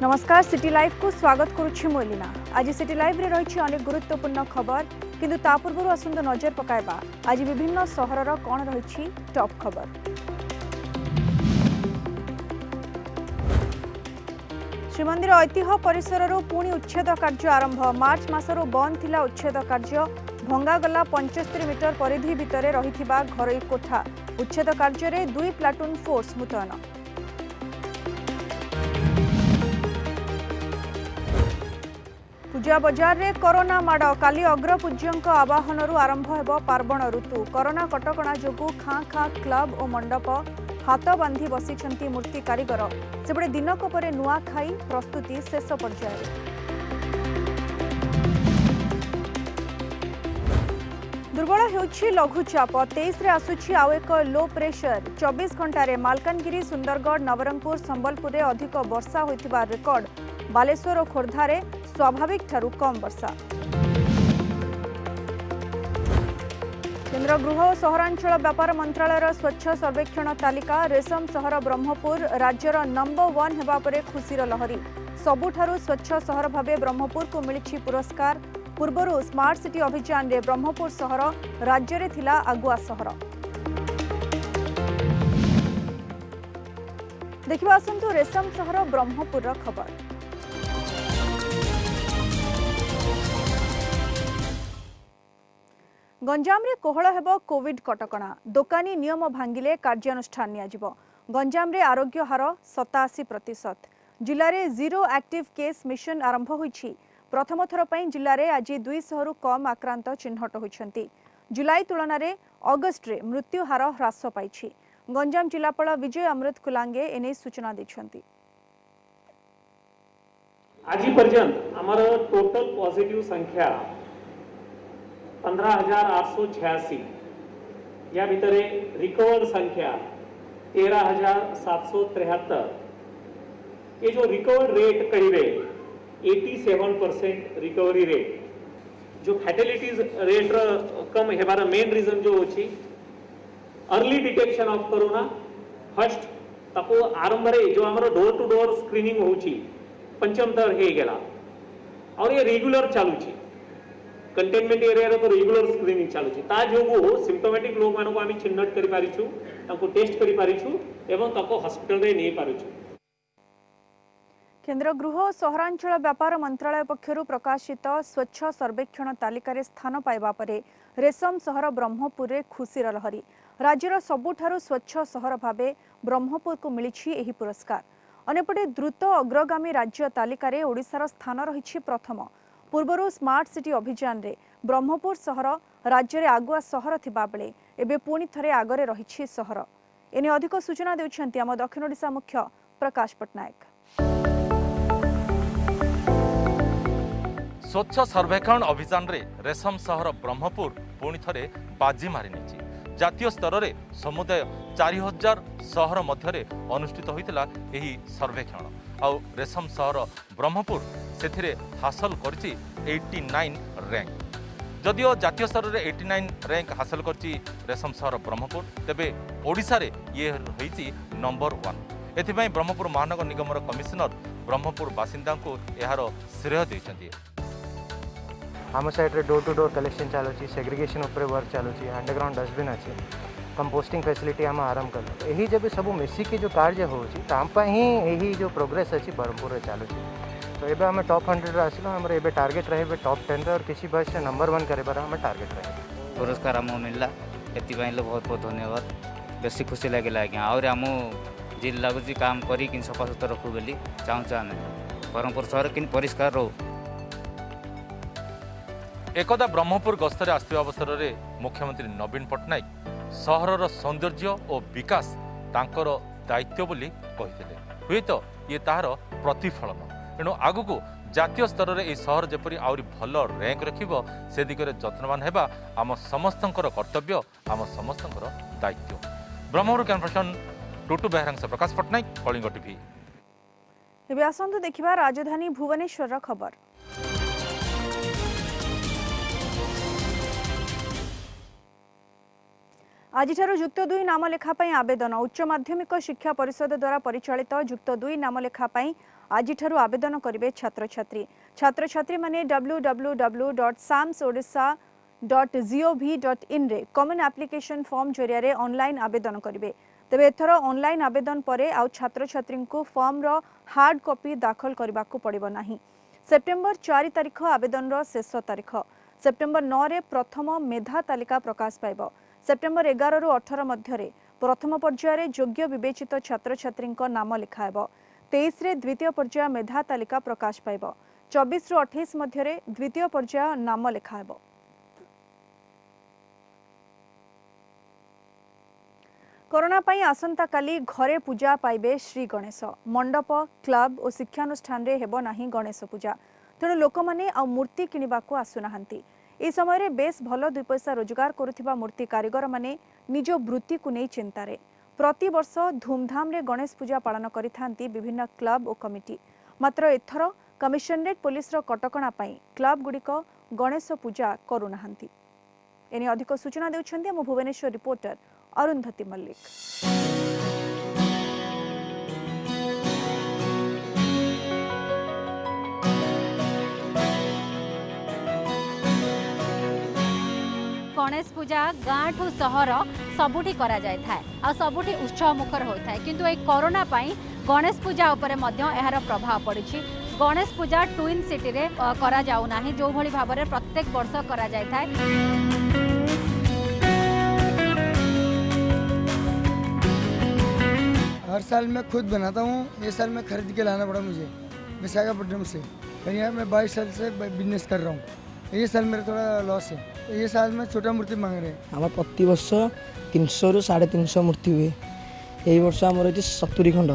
नमस्कार city live को स्वागत करुछि मोलिना। आज सिटी लाइव रे रही अनेक गुरुत्वपूर्ण खबर किंतु ता पूर्व आसंत नजर पकाइबा आज विभिन्न सहरर कौन रही टॉप खबर। श्रीमंदिर ऐतिह्य परिसर पुणी उच्छेद कार्य आरंभ। मार्च मासरू बंद थिला उच्छेद कार्य। भंगागला 75 मीटर परिधि भितर रहिथिबा घरोई कोठा। उच्छेद कार्य रे 2 प्लाटून फोर्स मुतयन। पूजा बजार रे कोरोना माड़। काली अग्रपूज्यंक आवाहनरू आरंभ हेबो पार्वण ऋतु। कोरोना कटकणा जोगु खाँ खाँ क्लब और मंडप हाथ बांधी बसिछंती मूर्ति कारीगर। सेबडे दिनक परे नुआ खाई प्रस्तुति शेष पर्याय। दुर्बल होउछि लघुचाप। 23 रे आसुछि आउ एक लो प्रेशर। 24 घंटा रे मालकानगिरी, सुंदरगढ़, नवरंगपुर, संबलपुर रे अधिक वर्षा होइतिबा रेकर्ड। बालेश्वर और खोर्धा रे स्वाभाविक ठारू कम वर्षा। केंद्र गृह और सहरांचल व्यापार मंत्रालयर स्वच्छ सर्वेक्षण तालिका। रेशम सहर ब्रह्मपुर राज्यर नंबर 1 हेबा परे खुशीर लहरी। सबुठारू स्वच्छ सहर भावे ब्रह्मपुर को मिलिछि पुरस्कार। पूर्वरु स्मार्ट सिटी अभियान रे ब्रह्मपुर सहर राज्य रे थिला आगुआ सहर। देखिबा आसंतु रेशम सहर ब्रह्मपुर रा खबर। गंजाम रे कोहल हेबो कोविड कटकणा। दोकानी नियम भांगिले कार्यानुष्ठान नियाजिबो। गंजाम रे आरोग्य हार 87%। जिल्ला रे जीरो एक्टिव केस मिशन आरंभ होईछि। प्रथम थर पई जिल्ला रे आज 200 रु कम आक्रांत चिन्हट होईछंती। जुलाई तुलना रे अगस्त रे मृत्यु हार ह्रास पाइछि। गंजाम जिलापाल विजय अमृत कुलांगे एने सूचना दैछंती। आज पर्यंत आमर टोटल पॉजिटिव संख्या 15,886। या भितर रिकवर्ड संख्या 13,773। ये जो रिकवर्ड रेट कहिबे 87% रिकवरी रेट। जो फैटेलिटीज रेट कम हेबार मेन रीजन जो अछि early detection of corona first ताको आरंभ रे जो हमर डोर टू डोर स्क्रीनिंग होछि पंचम थर हे गेला और ये रेगुलर चालू छी। कंटेनमेंट एरिया रे तो रेगुलर स्क्रीनिंग चालू छी। ता जोगो सिम्पटोमेटिक लोग मानको आमी चिन्हट करि पारिछु, ताको टेस्ट करि पारिछु एवं ताको हॉस्पिटल रे नै पारिछु। केंद्र गृह और सहरांचल व्यापार मंत्रालय पक्षरु प्रकाशित स्वच्छ सर्वेक्षण तालिका रे स्थान पाइबा परे रेशम सहर ब्रह्मपुर रे खुशीर लहरी। राज्यर सबुठारु स्वच्छ सहर भावे ब्रह्मपुर को मिलिछि एही पुरस्कार। अनेपटे द्रुत अग्रगामी राज्य तालिका रे ओडिशार स्थान रहिछि प्रथम। पूर्वरु स्मार्ट सिटी अभियान रे ब्रह्मपुर सहर राज्य रे आगुआ सहर थिबा बेले एबे पुणी थरे आगरे रहिछि सहर। एने अधिक सूचना देउछन्ति आम दक्षिण ओडिशा मुख्य प्रकाश पटनायक। स्वच्छ सर्वेक्षण अभियान रे रेशम सहर ब्रह्मपुर पुणी थरे बाजी मारि नेछि। जातीय स्तर रे समुदाय 4000 सहर मध्य अनुष्ठित होइतिला एही सर्वेक्षण। आउ रेशम सहर ब्रह्मपुर सेथिरे हासिल करछि 89 रैंक। जदियो जातीय स्तर रे 89 रैंक हासिल करछि रेशम सहर ब्रह्मपुर, तेबे ओडिशा रे ये रहिछि नंबर 1। एथिपई ब्रह्मपुर महानगर निगमर कमिशनर ब्रह्मपुर बासिंदा को एहार श्रेय दैछन्ति। आम साइड रे डोर टू डोर कलेक्शन चलुची, सेग्रीगेशन ऊपर वर्क चलुची, अंडरग्राउंड डस्टबिन अच्छे, कंपोस्टिंग फैसिलिटी आम आरंभ कलु। यही जब सब मिसिकी जो कार्य होता ही यही जो प्रोग्रेस अच्छी ब्रह्मपुर चलुची। तो ये आम टॉप 100 आसलु। आम ए टार्गेट रहे टॉप 10 और किसी वर्ष नंबर 1 कर टार्गेट रहे। पुरस्कार आम मिलला एपाई बहुत बहुत धन्यवाद। बेसी खुशी लगे आज्ञा और आम जी लगुच काम कर सफा सुतरा रखू बोली चाहूँ। आम ब्रह्मपुर सहर कि परिष्कार रो। एकदा ब्रह्मपुर गस्तर आसवा अवसर में मुख्यमंत्री नवीन पट्टनायक सहरर सौंदर्य और विकास तांकर दायित्व बोली कहिथिले। हुए तो ये तार प्रतिफलन। एणु आगु जातीय स्तर में यह सहर जेपरी आउरी भल रैंक रखिबो से दिगरे जत्नवान हेबा आम समस्तंकर कर्तव्य, आम समस्तंकर दायित्व। ब्रह्मपुर कैंपसन टुटू बेहरांग प्रकाश पट्टनायक, कलिंग टीवी। एबे आसंतु देखिबा राजधानी भुवनेश्वर खबर। आज युक्त 2 नाम लेखा आवेदन उच्च माध्यमिक शिक्षा परिषद द्वारा परिचालित युक्त 2 नाम लेखा आज आवेदन करेंगे छात्र छात्री छात्र छात्री माने www.samsodisha.gov.in रे कॉमन एप्लिकेशन फॉर्म जरिया ऑनलाइन आवेदन करेंगे। तेबे एथर ऑनलाइन आवेदन परे आउ छात्र छात्री को फॉर्म रो हार्ड कॉपी दाखल करने को पड़ो नहीं। सेप्टेम्बर 4 तारिख आवेदन शेष तारिख। सेप्टेम्बर 9 रे प्रथम मेधा तालिका प्रकाश पाइब। सेप्टेम्बर 11 रु 18 मध्य प्रथम पर्यायर योग्य विवेचित छात्र छात्री नाम लिखाब। 23 रे द्वितीय पर्याय मेधा तालिका प्रकाश पाइब। 24 रु 28 मध्य द्वितीय पर्याय नाम लिखाब। कोरोना पाई आसंता काली घरे पूजा पाइबे श्री गणेश। मंडप क्लब और शिक्षानुष्ठान रे हेबो नाही गणेश पूजा। तेणु लोक माने आ मूर्ति किनिबा को आसुनाहांती। ए समय रे बेस भलो 2 पैसा रोजगार करुथिबा मूर्ति कारीगर माने निज वृत्ति को नहीं चिंतारे प्रति वर्ष धूमधाम रे गणेश पूजा पालन करिथांती विभिन्न क्लब और कमिटी। मात्र एथर कमिशनरेट पुलिस रो कटकणा पाई क्लब गुडिक गणेश पूजा करुनाहांती। एने अधिक सूचना देउछन्ती हम भुवनेश्वर रिपोर्टर अरुंधति मल्लिक। गणेश पूजा गाँ ठू सहर सबुठी करा जाय थाए आ सबुठी उत्सव मुखर होता है किंतु ए कोरोना पाई गणेश पूजा उपरे मध्य एहार प्रभाव पड़ी। गणेश पूजा ट्विन सिटी रे करा जाउ नाही जो भली भाबरे प्रत्येक वर्ष करा जाय थाए। हर साल मैं खुद बनाता हूँ। ये साल मैं खरीद के लाना पड़ा मुझे विशाखापट्टनम से। यहाँ मैं 22 साल से बिजनेस कर रहा हूँ। ये साल मेरा थोड़ा लॉस है। ये साल में छोटा मूर्ति मांग रहे हैं। आम प्रति वर्ष 300 ରୁ 350 मूर्ति हुए। यही वर्ष आमर ये 70 खंड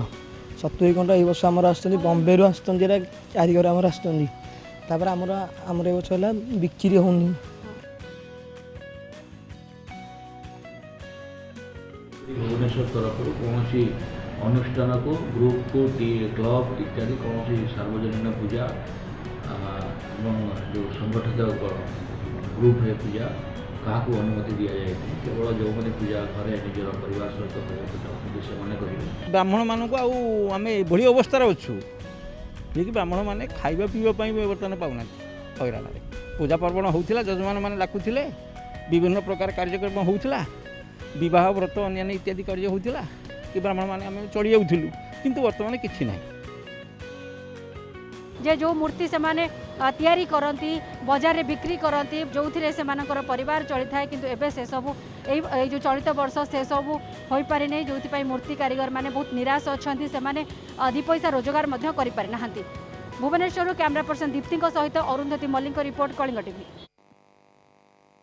ये वर्ष आमर आसुँच बम्बे रू आसुँच 4 घर आमर आसुँच तापर आमर ये वर्ष है बिक्री होनी। भुवनेश्वर तरफ कौन अनुष्ठान को ग्रुप को क्लब इत्यादि कौन सार्वजनिक पूजा जो संगठित ग्रुप है पूजा क्या अनुमति दि जाए केवल जो मैंने पूजा घरे निजर परिवार सहित से ब्राह्मण मानक आम एभली अवस्था अच्छु जी ब्राह्मण मैंने खाଇବା पीवा बर्तमान पाऊना हईराण पूजा पर्वण होता जजमान मैंने डाकुले विभिन्न प्रकार कार्यक्रम होता विवाह व्रत अन्य इत्यादि कार्य होता कि ब्राह्मण मैंने आम चढ़ी जाऊँ किंतु बर्तमान किसी ना जे जो मूर्ति से माने तैयारी करती बजार रे बिक्री करती जो थे से परिवार चली थाए किंतु एबे से सब जो चलित वर्ष से सब हो पारि नहीं जो मूर्ति कारीगर माने बहुत निराश अच्छा से माने 2 पैसा रोजगार मध्य करि पारि नाहांती। भुवनेश्वर कैमरा पर्सन दीप्ति सहित अरुंधति मल्लिक रिपोर्ट कलिंग टीवी।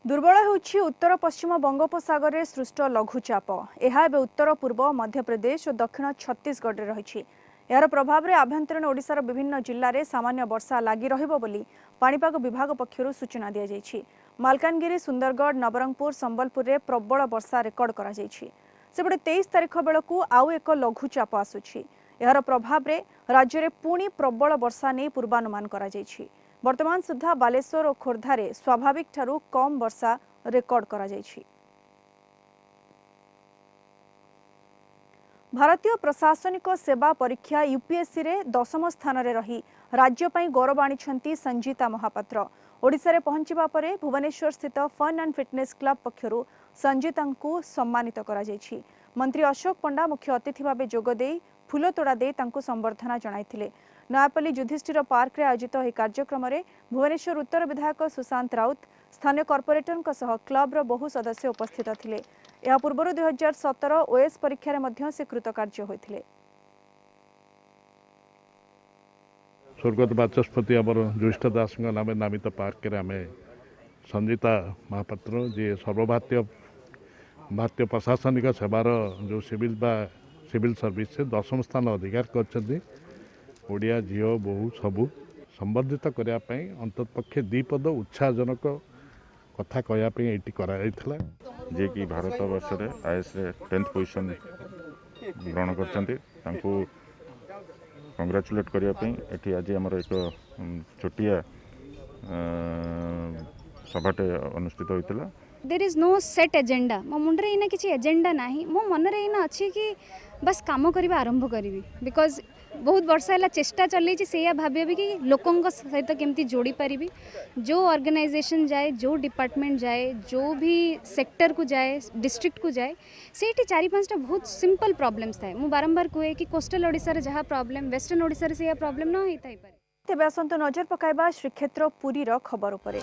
दुर्बल होउछि उत्तर पश्चिम बंगोपसागर रे सृष्ट लघुचाप। एहा एबे उत्तर पूर्व मध्य प्रदेश और दक्षिण छत्तीसगढ़ रे रहिछि। यार प्रभाव रे आभ्यंतरीण ओडिशार विभिन्न जिल्ला रे सामान्य वर्षा लागि रहिबो बोली पाणीपाग विभाग पक्षरु सूचना दिया जायछि। मालकानगिरी सुंदरगढ़ नवरंगपुर संबलपुर रे प्रबल वर्षा रेकर्ड करा जायछि। सेबडे 23 तारिख बेलकु आउ एक लघुचाप आसुछि। यार प्रभाव रे राज्य रे पुणी प्रबल वर्षा नै पूर्वानुमान करा जायछि। वर्तमान सुधा बालेश्वर और खोर्धा रे स्वाभाविक ठारू कम वर्षा रेकर्ड करा जायछि। भारतीय प्रशासनिक सेवा परीक्षा यूपीएससी रे 10म स्थान रे रही राज्य पई गौरव आनिछंती संजीता महापात्र। ओडिसा रे पहुंचबा परे भुवनेश्वर स्थित फन एंड फिटनेस क्लब पक्षरु संजीता को सम्मानित करा जायछि। मंत्री अशोक पंडा मुख्य अतिथि भाबे जोग देई फूलतोड़ा दे तांको संबर्धना जणाइथिले। नयापल्ली युधिष्ठिर पार्क रे आयोजित यह कार्यक्रम रे भुवनेश्वर उत्तर विधायक सुशांत राउत स्थानीय कॉर्पोरेटर सह क्लब रो बहु सदस्य उपस्थित थिले। या पूर्व 2017 ओएस परीक्षा रे मध्य से कृतकार्य होइथिले। स्वर्गत बाचस्पति आमर ज्येष्ठ दास नाम नामित पार्क रे आमे संजीता महापात्र जी भारतीय प्रशासनिक सेवार जो सिविल सर्विस से 10म स्थान अधिकार कर ओडिया झील बहु सबू संबर्धित करने अंततपक्षे 2 पद उत्साहजनक कथा कहवाई ये कराइला जे कि भारत वर्ष रे आईएएस रे 10th पोजीशन ग्रहण करछंती तांको कांग्रेचुलेट करिया पई एठी आज हमर एक छोटिया सभाटे अनुष्ठित होइतिला there is no set agenda मो मुंडे इना किसी एजेंडा ना मो मन इना अच्छी कि बस काम करवा आरंभ करी बिकज बहुत वर्ष है चेष्टा चल से भाभी कि लोकों सहित केमती जोड़ी पारि जो ऑर्गेनाइजेशन जाए जो डिपार्टमेंट जाए जो भी सेक्टर को जाए डिस्ट्रिक्ट को जाए से 4-5टा बहुत सिंपल प्रॉब्लम्स थाए मु बारंबार कहे कि कोस्टल ओडिशा रे जहाँ प्रॉब्लम वेस्टर्न ओडिशा रे से प्रॉब्लम न होता है। तेबे आसंतु नजर पकाइबा श्रीक्षेत्र पुरी रो खबर उपरे।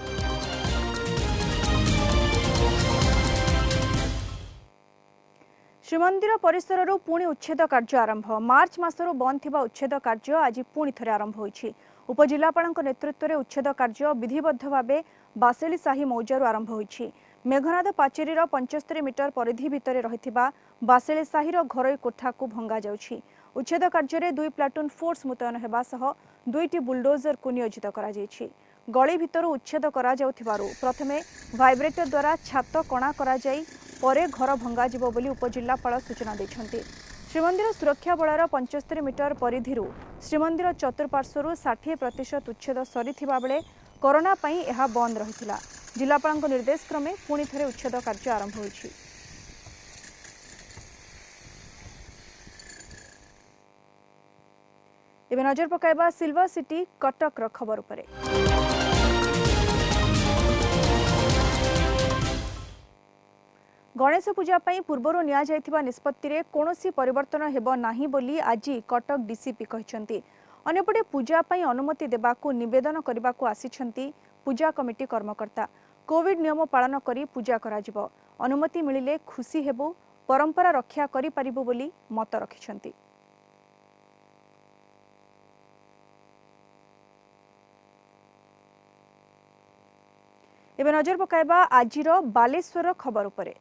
श्रीमंदिर परिसर पुणी उच्छेद कार्य आरंभ मार्च मासर बंद थिबा उच्छेद कार्य आज पुणी थरे आरंभ होईछि। उपजिलापाल नेतृत्व में उच्छेद कार्य विधिबद्ध भावे बासेली साही मौजारू आरंभ होईछि। मेघनाद पाचेरी 75 मीटर परिधि भितर रहिथिबा बासेली साही घरोई कोठा को भंगा जाउछि। उच्छेद कार्य 2 प्लाटून फोर्स मुतयन हेबा सह 2टी बुलडोजर को नियोजित करा जायछि। गली भितर उच्छेद करा जाउथिबारु प्रथमे भाइब्रेटर द्वारा छात कणा करा जाई परे घर भंगा जिवो बोली उपजिल्लापाल सूचना दैछन्ति। श्रीमंदिर सुरक्षा बलर 75 मीटर परिधिरु श्रीमंदिर चतुर्पार्श्वरु 60% उच्छेद सरीथिबा बेले कोरोना पई एहा बंद रहिथिला। जिल्लापालଙ୍କ निर्देश क्रमे पुणी थरे उच्छेद कार्य आरंभ होईछि। एबे नजर पकाइबा सिल्वर सिटी कटक रो खबर उपरे। गणेश पूजा पई पूर्वरु निया जायथिबा निष्पत्ति रे कोनोसी परिवर्तन हेबो नाही बोली आज कटक डीसीपी कहिसंती। अन्यपटे पूजा पई अनुमति देबाकू निवेदन करबाकू आसीछंती पूजा कमिटी कर्मकर्ता। कोविड नियम पालन करी पूजा कराजिबो अनुमति मिलिले खुशी हेबो परंपरा रक्षा करि परिबो बोली मत रखिछंती। एबे नजर पकाइबा आजिर बालेश्वर खबर उपरे।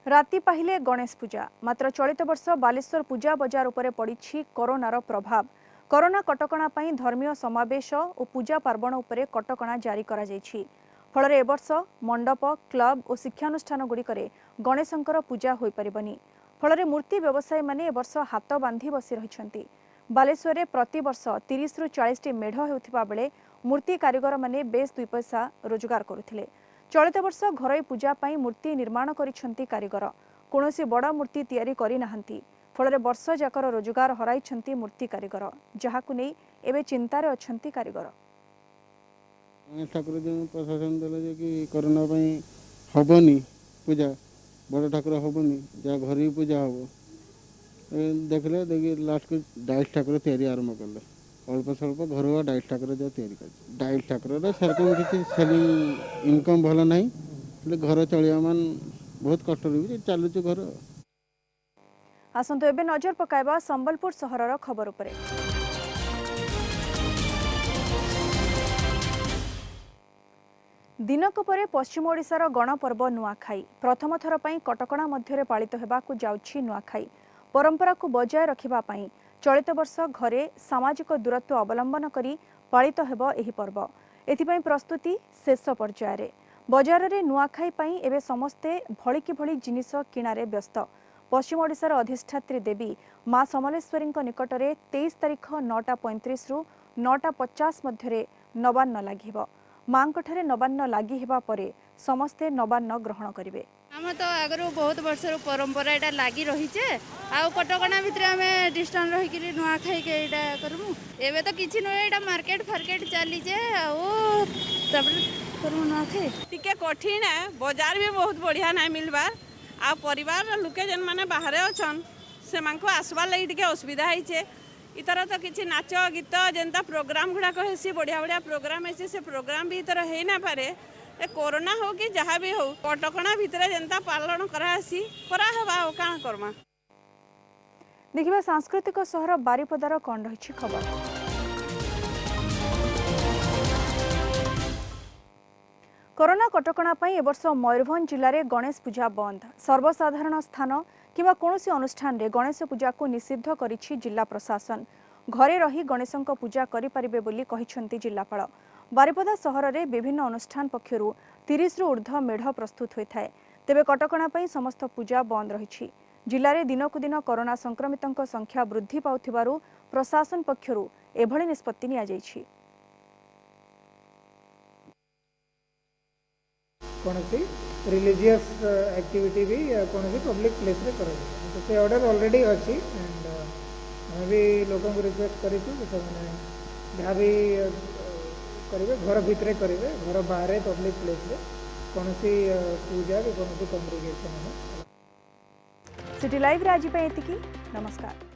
राति पाहिले गणेश पूजा मात्र चलित वर्ष बालेश्वर पूजा बजार उपरे पड़िछि कोरोनार प्रभाव। कोरोना कटकणा पई धर्मीय समावेश और पूजा पार्वण उपरे कटकणा जारी करा जायछि। फल ए वर्ष मंडप क्लब और शिक्षानुष्ठान गुड़िकरे गणेशंकर पूजा होई परिबनी। फल मूर्ति व्यवसायी माने ए वर्ष हाथ बांधी बसी रहिछंती। बालेश्वर प्रति वर्ष 30 ରୁ 40टी मेढ़ हेउथिबा बेले मूर्ति कारीगर माने बेस 2 पैसा रोजगार करुथिले। चलित वर्ष घरोई पूजा पई मूर्ति निर्माण करिछंती कारीगर कोनोसी बड़ा मूर्ति तैयारी करि नाहंती। फल वर्ष जाकर रोजगार हराइछंती मूर्ति कारीगर जहाकु नै एबे चिंतारे अछंती कारीगर। ठाकुर जो प्रशासन देले जे कि कोरोना पई हबनी पूजा बड़ ठाकुर हबनी जा घर ही पूजा हबो देखले देखि लास्ट को डाइस ठाकुर तैयारी आरंभ करले अल्प स्वल्प घर डाइस ठाकुर जो तैयारी कर डाइस ठाकुर सरकार किसी सेलिंग इनकम भल नहीं घर चलिया मान बहुत कष्ट रही चलुच घर। आसंतो एबे नजर पकाइबा संबलपुर सहरर खबर उपरे। दिनक परे पश्चिम ओडिशार गणपर्व नुआखाई प्रथम थर पई कटकणा मध्यरे पालित हेबाकू जाउछि नुआखाई। परंपरा को बजाय रखिबा पई चलित वर्ष घरे सामाजिक दूरत्व अवलंबन करी पालित हेबो एही पर्व। एथिपई प्रस्तुति शेष पर्याय रे बजार रे नुआखाई पई एबे समस्ते भळिकी भळि जिनिस किणारे व्यस्त। पश्चिम ओडिशार अधिष्ठात्री देवी मां समलेश्वरी निकटरे 23 तारिख 9:35 रु 9:50 मध्यरे नवान्न लागिब। मांकठरे नवान्न लागि हेबा परे समस्ते नवान्न ग्रहण करिवे। हम तो आगर बहुत वर्ष परंपरा एटा लागी रही आउ कटकणा भितर आम डिस्टेंस रही नुआ खाई करमु एबे तो किछि न एटा मार्केट फार्केट चली नुआ खाई टिके कठिन है बाजार भी बहुत बढ़िया ना मिलबार आ परिवार लोके जेन माने बाहर अछन से मानको आसबार लगी टिके असुविधा होइछे। इतर तो किसी नाच गीत जेनता प्रोग्राम गुड़ाक हेसी बढ़िया बढ़िया प्रोग्राम हेसी से प्रोग्राम भी इतर है ना पारे कोरोना हो कि जहाँ भी हो कटकणा भितर जेनता पालन करासी कराहबा काण करमा। देखिबा सांस्कृतिक सहर बारिपदार कौन रही खबर। कोरोना कटकणा पई ए वर्ष मयूरभंज जिले में गणेश पूजा बंद। सर्वसाधारण स्थान किंवा कौनसी अनुष्ठान रे गणेश पूजा को निषिद्ध करिछि जिला प्रशासन। घरे रही गणेशों पूजा करि परिबे बोली कहिसंती जिल्लापाल। बारिपदा सहर में विभिन्न अनुष्ठान पक्षरु 30 रु ऊर्ध्व मेढ़ प्रस्तुत होता है। तेबे कटकणा पई समस्त पूजा बंद रही। जिले में दिनकु दिन कोरोना संक्रमितों संख्या वृद्धि पाउथिबारु प्रशासन पक्षरु एभଳି निष्पत्ति निया जायछि। कौन रिलीजियस एक्टिविटी भी कौन पब्लिक प्लेस रे कर तो से ऑर्डर ऑलरेडी अच्छी एंड आम भी लोक रिक्वेस्ट करूँ जहाँ भी करेंगे घर भितर करेंगे घर बाहर पब्लिक प्लेस रे कौन पूजा कि कौन कम्युनिकेशन सिटी लाइव रे आज नमस्कार।